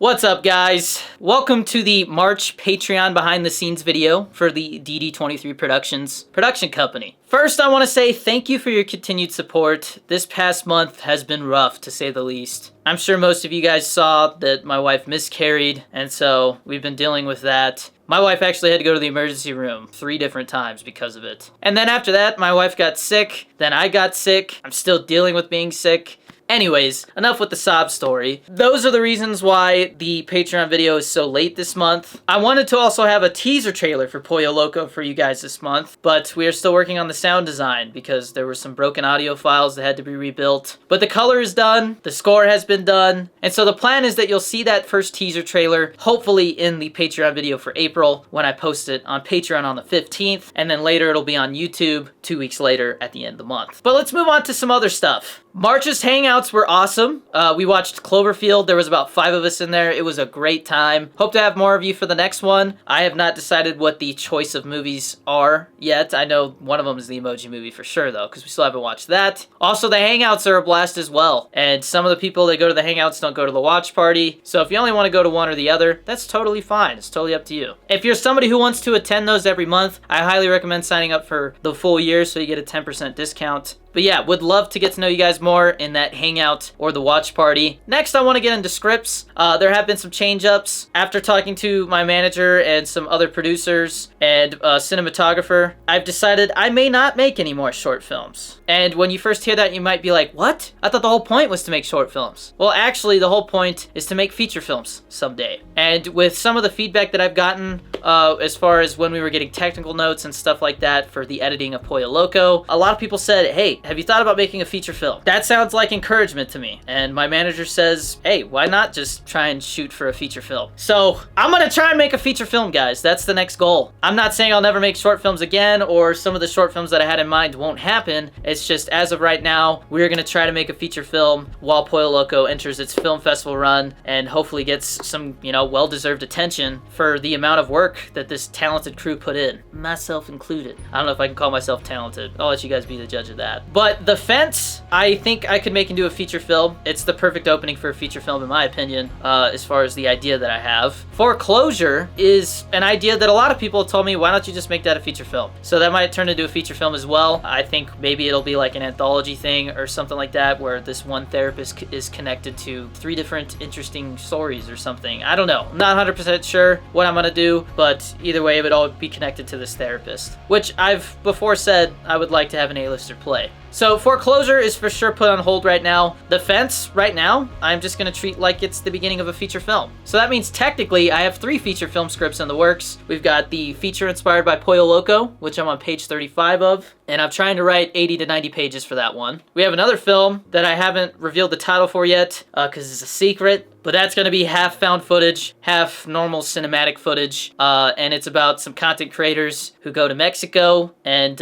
What's up, guys? Welcome to the March Patreon behind the scenes video for the DD23 Productions production company. First, I want to say thank you for your continued support. This past month has been rough, to say the least. I'm sure most of you guys saw that my wife miscarried, and so we've been dealing with that. My wife actually had to go to the emergency room 3 different times because of it. And then after that, my wife got sick, then I got sick. I'm still dealing with being sick. Anyways, enough with the sob story. Those are the reasons why the Patreon video is so late this month. I wanted to also have a teaser trailer for Pollo Loco for you guys this month, but we are still working on the sound design because there were some broken audio files that had to be rebuilt. But the color is done, the score has been done, and so the plan is that you'll see that first teaser trailer hopefully in the Patreon video for April when I post it on Patreon on the 15th, and then later it'll be on YouTube 2 weeks later at the end of the month. But let's move on to some other stuff. March's hangouts were awesome. We watched Cloverfield. There was about 5 of us in there. It was a great time. Hope to have more of you for the next one. I have not decided what the choice of movies are yet. I know one of them is the Emoji Movie for sure, though, because we still haven't watched that. Also, the hangouts are a blast as well. And some of the people that go to the hangouts don't go to the watch party. So if you only want to go to one or the other, that's totally fine. It's totally up to you. If you're somebody who wants to attend those every month, I highly recommend signing up for the full year so you get a 10% discount. But yeah, would love to get to know you guys more in that hangout or the watch party. Next, I want to get into scripts. There have been some change-ups. After talking to my manager and some other producers and cinematographer, I've decided I may not make any more short films. And when you first hear that, you might be like, what? I thought the whole point was to make short films. Well, actually, the whole point is to make feature films someday. And with some of the feedback that I've gotten, as far as when we were getting technical notes and stuff like that for the editing of Pollo Loco, a lot of people said, hey, have you thought about making a feature film? That sounds like encouragement to me. And my manager says, hey, why not just try and shoot for a feature film? So I'm gonna try and make a feature film, guys. That's the next goal. I'm not saying I'll never make short films again, or some of the short films that I had in mind won't happen. It's just, as of right now, we're gonna try to make a feature film while Pollo Loco enters its film festival run and hopefully gets some, well-deserved attention for the amount of work that this talented crew put in, myself included. I don't know if I can call myself talented. I'll let you guys be the judge of that. But The Fence, I think I could make into a feature film. It's the perfect opening for a feature film, in my opinion, as far as the idea that I have. Foreclosure is an idea that a lot of people have told me, why don't you just make that a feature film? So that might turn into a feature film as well. I think maybe it'll be like an anthology thing or something like that, where this one therapist is connected to 3 different interesting stories or something. I don't know. I'm not 100% sure what I'm gonna do, but either way, it would all be connected to this therapist, which I've before said I would like to have an A-lister play. So Foreclosure is for sure put on hold right now. The Fence, right now, I'm just gonna treat like it's the beginning of a feature film. So that means technically I have 3 feature film scripts in the works. We've got the feature inspired by Pollo Loco, which I'm on page 35 of, and I'm trying to write 80 to 90 pages for that one. We have another film that I haven't revealed the title for yet, because it's a secret, but that's gonna be half found footage, half normal cinematic footage, and it's about some content creators who go to Mexico, and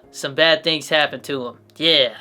some bad things happen to them. Yeah.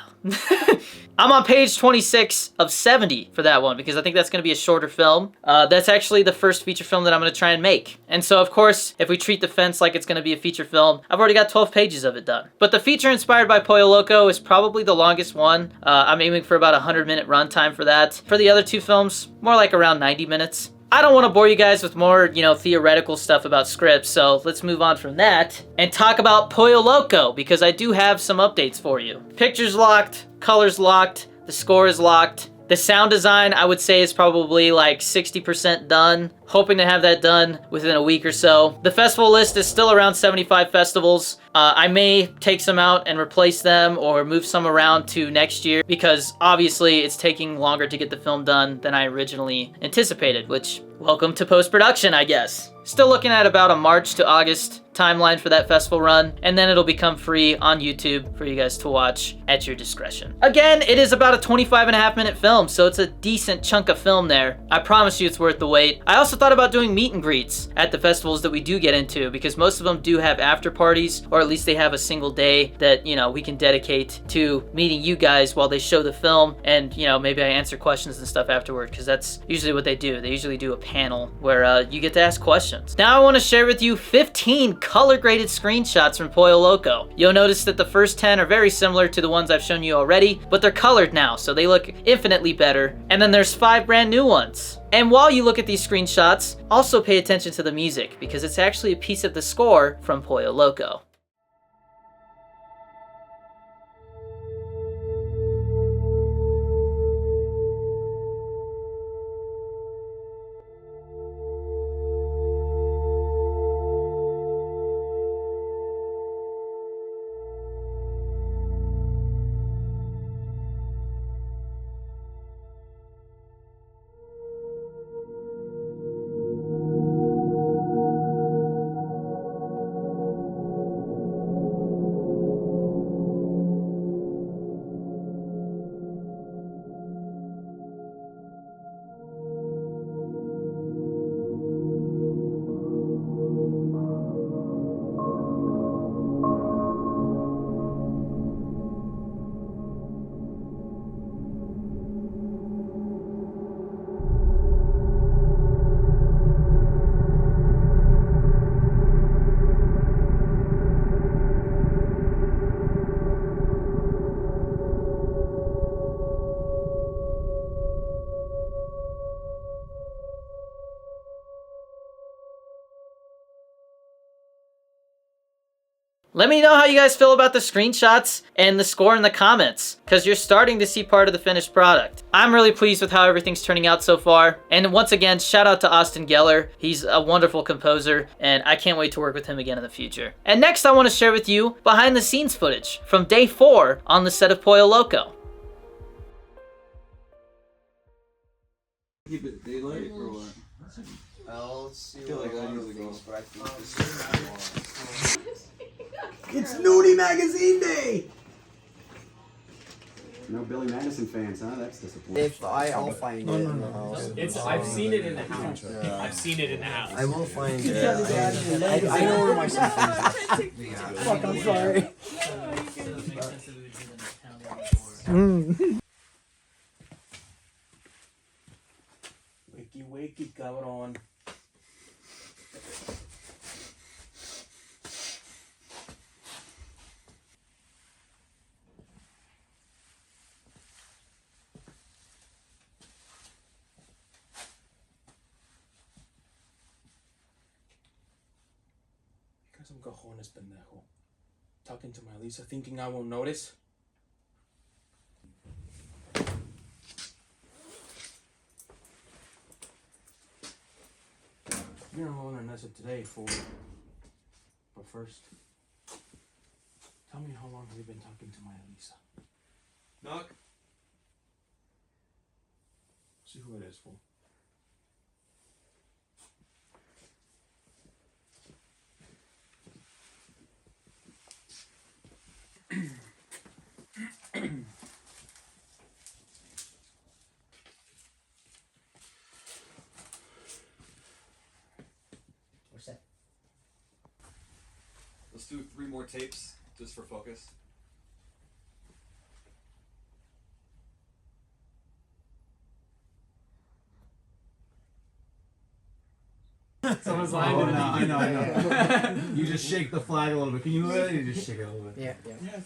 I'm on page 26 of 70 for that one because I think that's going to be a shorter film. That's actually the first feature film that I'm going to try and make. And so, of course, if we treat The Fence like it's going to be a feature film, I've already got 12 pages of it done. But the feature inspired by Pollo Loco is probably the longest one. I'm aiming for about a 100-minute runtime for that. For the other 2 films, more like around 90 minutes. I don't want to bore you guys with more, theoretical stuff about scripts, so let's move on from that and talk about Pollo Loco, because I do have some updates for you. Picture's locked, color's locked, the score is locked. The sound design, I would say, is probably like 60% done. Hoping to have that done within a week or so. The festival list is still around 75 festivals. I may take some out and replace them or move some around to next year because obviously it's taking longer to get the film done than I originally anticipated, which, welcome to post-production, I guess. Still looking at about a March to August timeline for that festival run, and then it'll become free on YouTube for you guys to watch at your discretion. Again, it is about a 25.5-minute film, so it's a decent chunk of film there. I promise you it's worth the wait. I also thought about doing meet and greets at the festivals that we do get into, because most of them do have after parties, or at least they have a single day that, we can dedicate to meeting you guys while they show the film, and, maybe I answer questions and stuff afterward, because that's usually what they do. They usually do a panel where you get to ask questions. Now I want to share with you 15 color-graded screenshots from Pollo Loco. You'll notice that the first 10 are very similar to the ones I've shown you already, but they're colored now, so they look infinitely better. And then there's 5 brand new ones. And while you look at these screenshots, also pay attention to the music, because it's actually a piece of the score from Pollo Loco. Let me know how you guys feel about the screenshots and the score in the comments, because you're starting to see part of the finished product. I'm really pleased with how everything's turning out so far. And once again, shout out to Austin Geller. He's a wonderful composer, and I can't wait to work with him again in the future. And next, I want to share with you behind the scenes footage from day 4 on the set of Pollo Loco. Keep it daylight or what? I'll see I feel what like that one usually thinks, goes. but I think this is one. It's Nudie Magazine Day! No Billy Madison fans, huh? That's disappointing. If I'll find it in the house. I've seen it in the house. I've seen it in the house. I will find it. I know where my stuff is. Fuck, I'm sorry. Wakey, wakey, cabrón. Some cojones, pendejo. Talking to my Lisa, thinking I won't notice. You're not going to mess it today, fool. But first, tell me how long have you been talking to my Lisa? Knock. See who it is, fool. What's that? Let's do 3 more tapes just for focus. Someone's lying to the I know. You just shake the flag a little bit. Can you you just shake it a little bit? Yeah, yeah.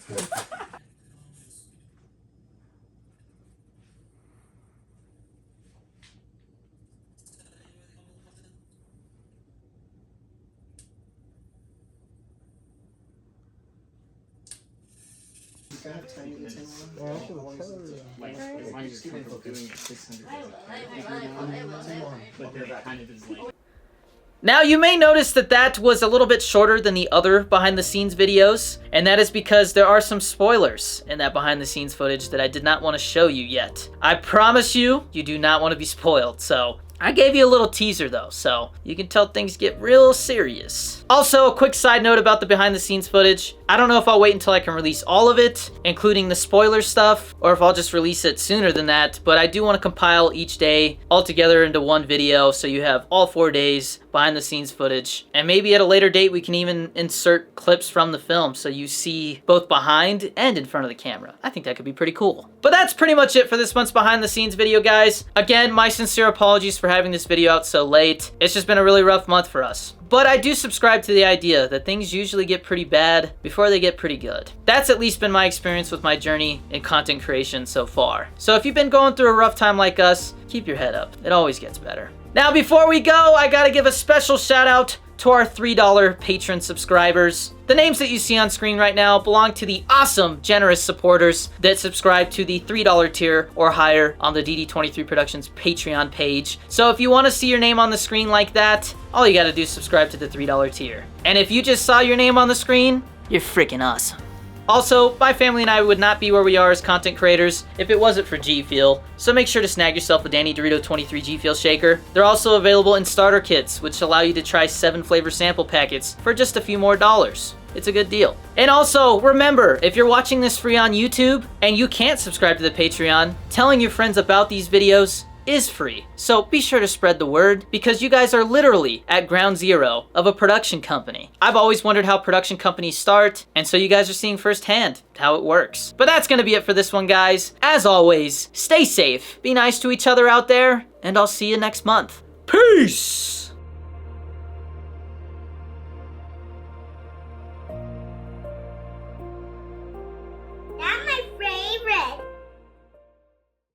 Now you may notice that that was a little bit shorter than the other behind the scenes videos, and that is because there are some spoilers in that behind the scenes footage that I did not want to show you yet. I promise you, you do not want to be spoiled, so I gave you a little teaser though, so you can tell things get real serious. Also, a quick side note about the behind the scenes footage. I don't know if I'll wait until I can release all of it, including the spoiler stuff, or if I'll just release it sooner than that, but I do want to compile each day all together into one video so you have all 4 days behind the scenes footage. And maybe at a later date we can even insert clips from the film so you see both behind and in front of the camera. I think that could be pretty cool. But that's pretty much it for this month's behind the scenes video, guys. Again, my sincere apologies for having this video out so late. It's just been a really rough month for us. But I do subscribe to the idea that things usually get pretty bad before they get pretty good. That's at least been my experience with my journey in content creation so far. So if you've been going through a rough time like us, keep your head up. It always gets better. Now before we go, I gotta give a special shout out to our $3 patron subscribers. The names that you see on screen right now belong to the awesome, generous supporters that subscribe to the $3 tier or higher on the DD23 Productions Patreon page. So if you want to see your name on the screen like that, all you gotta do is subscribe to the $3 tier. And if you just saw your name on the screen, you're freaking awesome. Also, my family and I would not be where we are as content creators if it wasn't for G Fuel, so make sure to snag yourself a Danny Dorito 23 G Fuel shaker. They're also available in starter kits, which allow you to try 7 flavor sample packets for just a few more dollars. It's a good deal. And also, remember, if you're watching this free on YouTube and you can't subscribe to the Patreon, telling your friends about these videos is free. So be sure to spread the word because you guys are literally at ground zero of a production company. I've always wondered how production companies start, and so you guys are seeing firsthand how it works. But that's gonna be it for this one, guys. As always, stay safe, be nice to each other out there, and I'll see you next month. Peace!